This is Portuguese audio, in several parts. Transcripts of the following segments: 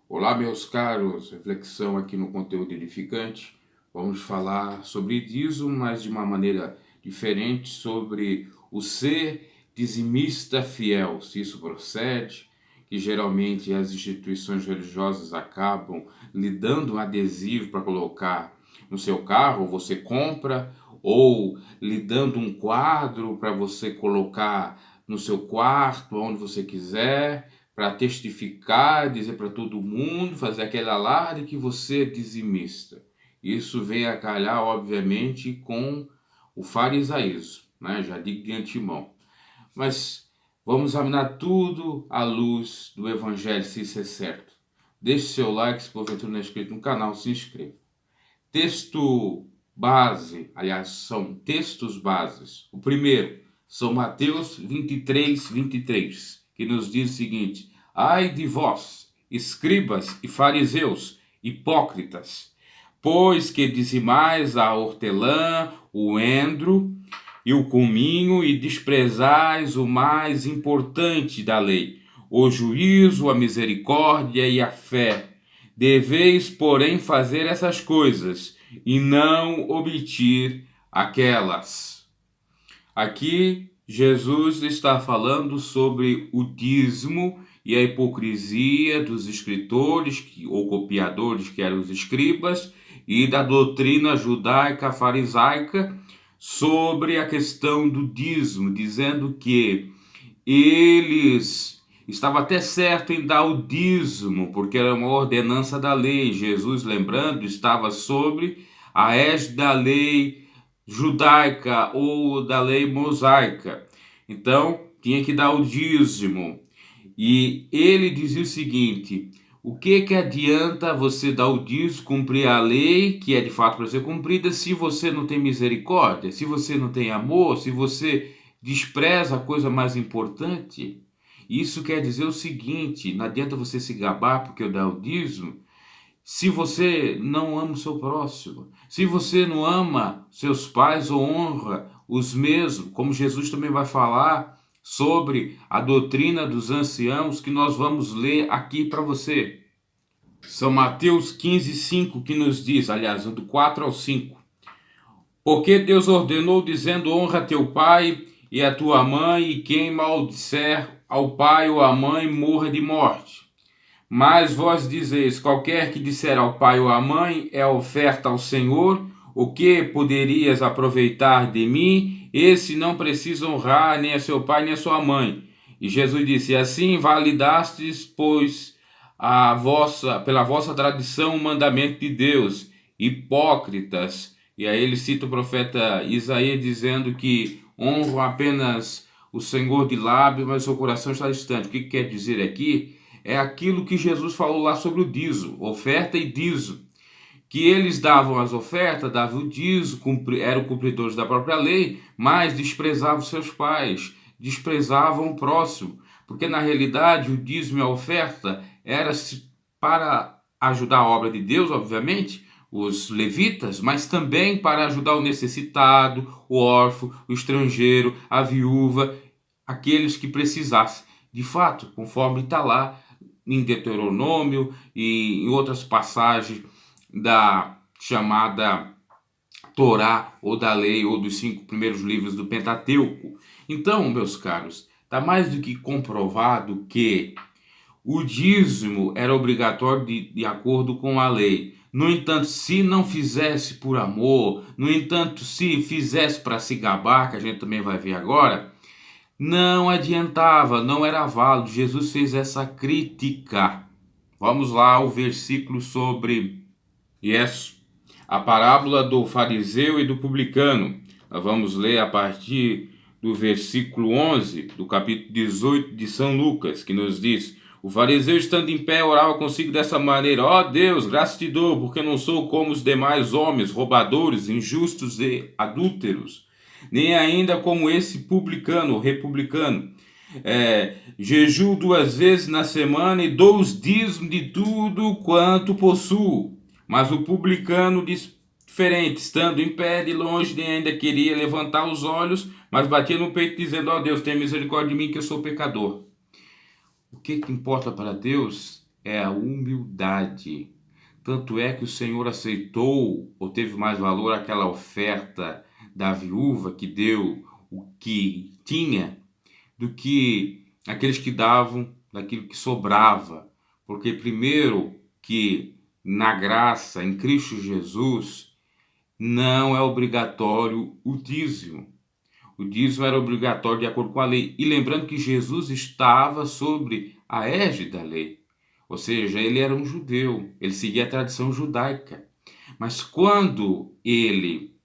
Olá, meus caros, reflexão aqui no conteúdo edificante. Vamos falar sobre dízimo, mas de uma maneira diferente, sobre o ser dizimista fiel, se isso procede, que geralmente as instituições religiosas acabam lhe dando um adesivo para colocar no seu carro, você compra, ou lhe dando um quadro para você colocar no seu quarto, onde você quiser, para testificar, dizer para todo mundo, fazer aquele alarde que você é dizimista. Isso vem a calhar, obviamente, com o farisaísmo, né? Já digo de antemão. Mas vamos examinar tudo à luz do Evangelho, se isso é certo. Deixe seu like, se porventura não é inscrito no canal, se inscreva. Texto base, aliás, são textos bases. O primeiro, São Mateus 23, que nos diz o seguinte: Ai de vós, escribas e fariseus, hipócritas, pois que dizimais a hortelã, o endro e o cominho e desprezais o mais importante da lei, o juízo, a misericórdia e a fé. Deveis, porém, fazer essas coisas e não omitir aquelas. Aqui Jesus está falando sobre o dízimo e a hipocrisia dos escritores ou copiadores, que eram os escribas, e da doutrina judaica farisaica sobre a questão do dízimo, dizendo que eles estavam até certo em dar o dízimo, porque era uma ordenança da lei. Jesus, lembrando, estava sobre a égide da lei judaica ou da lei mosaica. Então, tinha que dar o dízimo. E ele dizia o seguinte: o que adianta você dar o dízimo, cumprir a lei, que é de fato para ser cumprida, se você não tem misericórdia, se você não tem amor, se você despreza a coisa mais importante? Isso quer dizer o seguinte: não adianta você se gabar porque eu dá o dízimo, se você não ama o seu próximo, se você não ama seus pais ou honra os mesmos, como Jesus também vai falar sobre a doutrina dos anciãos, que nós vamos ler aqui para você. São Mateus 15:5, que nos diz, aliás, do 4 ao 5. Porque Deus ordenou dizendo: honra teu pai e a tua mãe, e quem maldisser ao pai ou à mãe morra de morte. Mas vós dizeis: qualquer que disser ao pai ou à mãe é oferta ao Senhor, o que poderias aproveitar de mim? Esse não precisa honrar nem a seu pai nem a sua mãe. E Jesus disse: assim validastes, pois, pela vossa tradição o mandamento de Deus, hipócritas. E aí ele cita o profeta Isaías dizendo que honram apenas o Senhor de lábio, mas o seu coração está distante. O que quer dizer aqui? É aquilo que Jesus falou lá sobre o dízimo, oferta e dízimo. Que eles davam as ofertas, davam o dízimo, eram cumpridores da própria lei, mas desprezavam seus pais, desprezavam o próximo. Porque na realidade o dízimo e a oferta era para ajudar a obra de Deus, obviamente, os levitas, mas também para ajudar o necessitado, o órfão, o estrangeiro, a viúva, aqueles que precisassem. De fato, conforme está lá em Deuteronômio e em outras passagens da chamada Torá ou da lei ou dos 5 primeiros livros do Pentateuco. Então, meus caros, está mais do que comprovado que o dízimo era obrigatório de acordo com a lei. No entanto, se não fizesse por amor, no entanto, se fizesse para se gabar, que a gente também vai ver agora, não adiantava, não era válido. Jesus fez essa crítica. Vamos lá ao versículo sobre isso. A parábola do fariseu e do publicano. Nós vamos ler a partir do versículo 11 do capítulo 18 de São Lucas, que nos diz: o fariseu, estando em pé, orava consigo dessa maneira: ó Deus, graças te dou, porque não sou como os demais homens, roubadores, injustos e adúlteros, nem ainda como esse publicano, republicano. Jejuo 2 vezes na semana e dou os dízimos de tudo quanto possuo. Mas o publicano, diferente, estando em pé de longe, nem ainda queria levantar os olhos, mas batia no peito dizendo: ó Deus, tenha misericórdia de mim, que eu sou pecador. O que importa para Deus é a humildade. Tanto é que o Senhor aceitou ou teve mais valor aquela oferta da viúva que deu o que tinha do que aqueles que davam daquilo que sobrava. Porque primeiro que na graça em Cristo Jesus não é obrigatório o dízimo. O dízimo era obrigatório de acordo com a lei. E lembrando que Jesus estava sobre a égide da lei. Ou seja, ele era um judeu, ele seguia a tradição judaica. Mas quando ele,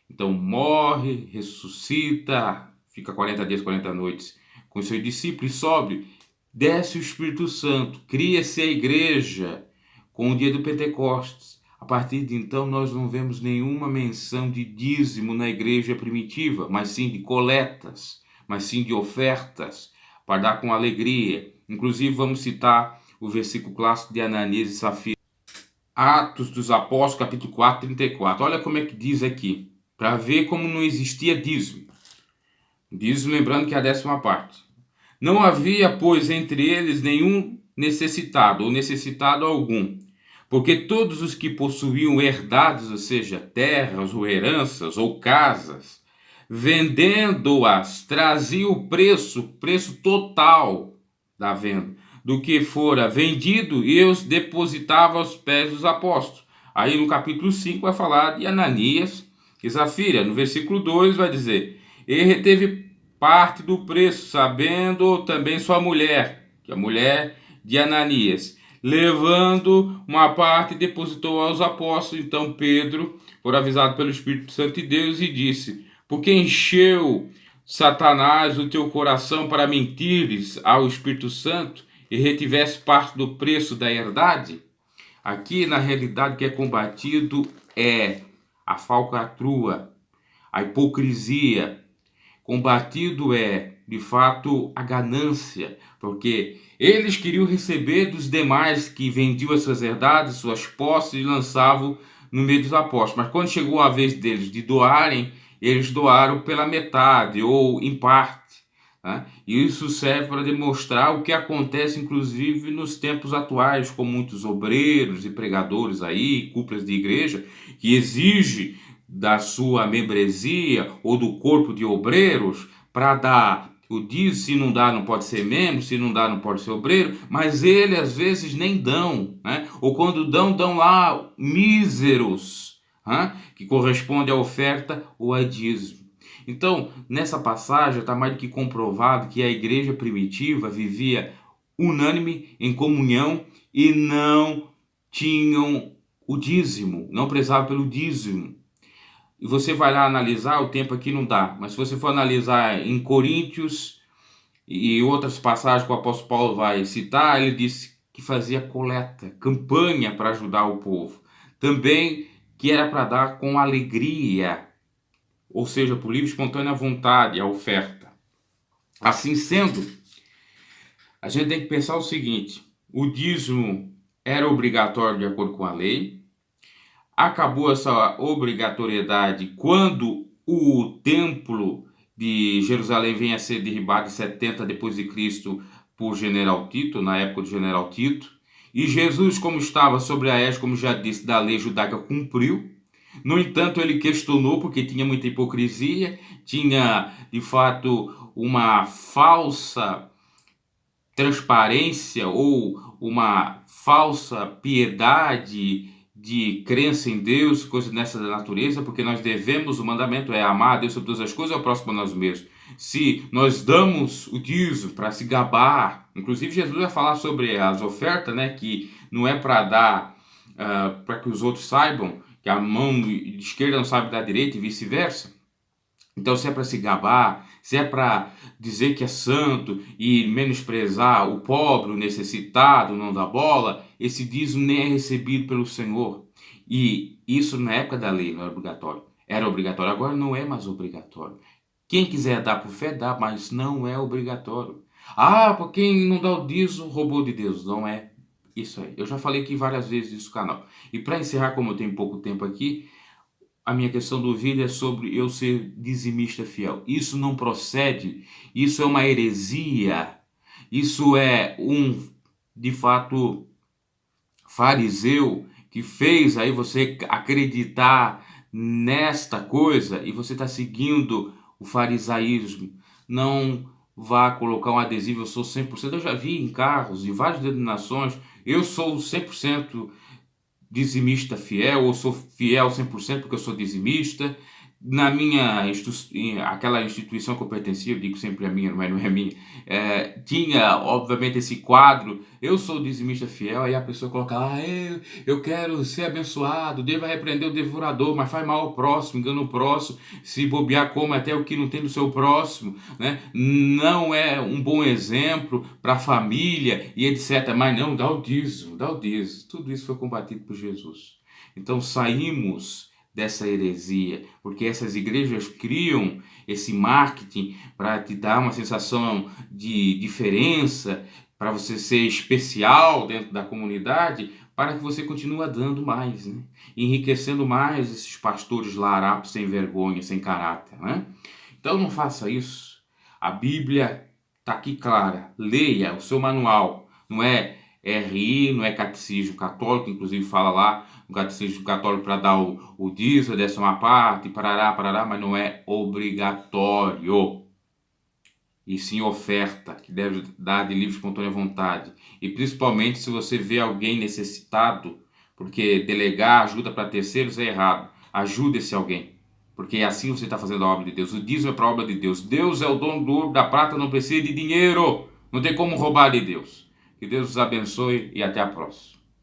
então, morre, ressuscita, fica 40 dias, 40 noites com os seus discípulos e sobe, desce o Espírito Santo, cria-se a igreja com o dia do Pentecostes. A partir de então, nós não vemos nenhuma menção de dízimo na igreja primitiva, mas sim de coletas, mas sim de ofertas, para dar com alegria. Inclusive, vamos citar o versículo clássico de Ananias e Safira. Atos dos Apóstolos, capítulo 4, 34. Olha como é que diz aqui, para ver como não existia dízimo. Dízimo, lembrando que é a 10ª parte. Não havia, pois, entre eles nenhum necessitado, ou necessitado algum, porque todos os que possuíam herdades, ou seja, terras ou heranças ou casas, vendendo-as, traziam o preço total da venda, do que fora vendido, e os depositava aos pés dos apóstolos. Aí no capítulo 5 vai falar de Ananias e Safira. No versículo 2 vai dizer: ele reteve parte do preço, sabendo também sua mulher, que é a mulher de Ananias, levando uma parte, depositou aos apóstolos. Então Pedro foi avisado pelo Espírito Santo de Deus e disse: porque encheu Satanás o teu coração para mentires ao Espírito Santo e retivesse parte do preço da herdade? Aqui, na realidade, o que é combatido é a falcatrua, a hipocrisia. Combatido é, de fato, a ganância, porque eles queriam receber dos demais que vendiam as suas herdades, suas posses e lançavam no meio dos apóstolos. Mas quando chegou a vez deles de doarem, eles doaram pela metade ou em parte. Né? E isso serve para demonstrar o que acontece, inclusive, nos tempos atuais, com muitos obreiros e pregadores aí, cúpulas de igreja, que exigem da sua membresia ou do corpo de obreiros para dar o dízimo. Se não dá, não pode ser membro, se não dá, não pode ser obreiro, mas ele às vezes nem dão, né? Ou quando dão, dão lá míseros, né? Que corresponde à oferta ou a dízimo. Então, nessa passagem está mais do que comprovado que a igreja primitiva vivia unânime em comunhão e não tinham o dízimo, não prezavam pelo dízimo. E você vai lá analisar, o tempo aqui não dá, mas se você for analisar em Coríntios e outras passagens que o apóstolo Paulo vai citar, ele disse que fazia coleta, campanha para ajudar o povo. Também que era para dar com alegria, ou seja, por livre e espontânea vontade, a oferta. Assim sendo, a gente tem que pensar o seguinte: o dízimo era obrigatório de acordo com a lei. Acabou essa obrigatoriedade quando o templo de Jerusalém vem a ser derribado em 70 depois de Cristo por General Tito, na época do General Tito. E Jesus, como estava sobre a égide, como já disse, da lei judaica, cumpriu. No entanto, ele questionou porque tinha muita hipocrisia, tinha de fato uma falsa transparência ou uma falsa piedade de crença em Deus, coisas dessa natureza, porque nós devemos, o mandamento é amar a Deus sobre todas as coisas e ao próximo nós mesmos. Se nós damos o dízimo para se gabar, inclusive Jesus vai falar sobre as ofertas, né, que não é para dar para que os outros saibam, que a mão esquerda não sabe da direita e vice-versa. Então, se é para se gabar, se é para dizer que é santo e menosprezar o pobre, o necessitado, não dá bola, esse dízimo nem é recebido pelo Senhor. E isso na época da lei não era obrigatório. Era obrigatório, agora não é mais obrigatório. Quem quiser dar por fé, dá, mas não é obrigatório. Ah, para quem não dá o dízimo, roubou de Deus. Não é isso aí. Eu já falei aqui várias vezes isso no canal. E para encerrar, como eu tenho pouco tempo aqui, a minha questão do vídeo é sobre eu ser dizimista fiel. Isso não procede, isso é uma heresia, isso é de fato, fariseu que fez aí você acreditar nesta coisa e você está seguindo o farisaísmo. Não vá colocar um adesivo, eu sou 100%. Eu já vi em carros de várias denominações, eu sou 100% dizimista fiel, ou sou fiel 100% porque eu sou dizimista. Na minha aquela instituição que eu pertencia, eu digo sempre a minha, não é minha, tinha obviamente esse quadro, eu sou dizimista fiel, aí a pessoa coloca, eu quero ser abençoado, Deus vai repreender o devorador, mas faz mal ao próximo, engana o próximo, se bobear come até o que não tem do seu próximo, né? Não é um bom exemplo para a família e etc, mas não, dá o dízimo, tudo isso foi combatido por Jesus. Então saímos dessa heresia, porque essas igrejas criam esse marketing para te dar uma sensação de diferença, para você ser especial dentro da comunidade, para que você continue dando mais, né? Enriquecendo mais esses pastores larápios sem vergonha, sem caráter, né? Então não faça isso. A Bíblia está aqui clara. Leia o seu manual. Não é RI, não é catecismo católico, inclusive fala lá no catecismo católico para dar o dízimo, a décima parte, parará, mas não é obrigatório. E sim oferta, que deve dar de livre e espontânea vontade. E principalmente se você vê alguém necessitado, porque delegar ajuda para terceiros é errado. Ajude esse alguém, porque assim você está fazendo a obra de Deus. O dízimo é para a obra de Deus. Deus é o dono do ouro, da prata, não precisa de dinheiro. Não tem como roubar de Deus. Que Deus os abençoe e até a próxima.